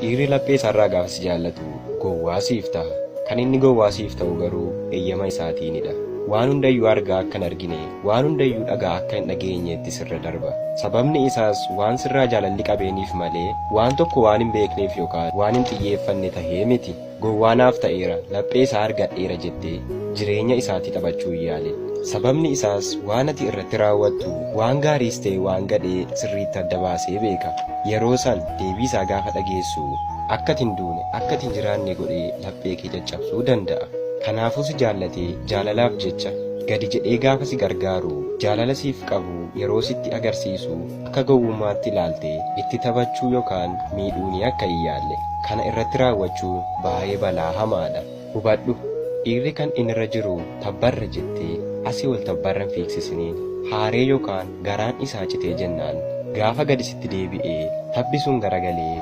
Dhiirri laphee isaarraa gaafa si jaallatu gowwaa siif ta'a. Kan inni gowwaa siif ta'u garuu eeyyama isaatiinidha. Waan hundayyuu argaa akka hin argine, waan hundayyuu dhagaa akka hin dhageenyeetti sirra darba. Sababni isaas waan sirraa jaalalli qabeeniif malee waan tokko waan hin beekneef yookaan waan hin xiyyeeffanne tahee miti. Gowwaanaaf ta'eera, laphee isaa argadheera jettee jireenya isaatii taphachuu yaale. Sababni isaas waan ati irratti raawwattu waan gaariis ta'e waan gadhee sirriitti adda baasee beeka. Yeroo san deebii isaa gaafa dhageessu akka ati hin duune, akka ati hin jiraanne godhee laphee kee caccabsuu danda'a. Kanaafuu si jaallatee jaalalaaf jecha gadi jedhee gaafa si gargaaru jaalala siif qabu yeroo sitti agarsiisu akka gowwummaatti ilaaltee itti taphachuu yookaan miidhuuni akka hin yaalle. Kana irratti raawwachuu baay'ee balaa hamaadha. Hubadhu, dhiirri kan inni irra jiru tabbarra jettee asii ol tabbarra hin fiiksisiniin. Haaree yookaan garaan isaa citee jennaan gaafa gadi sitti deebi'ee tabbi sun garagalee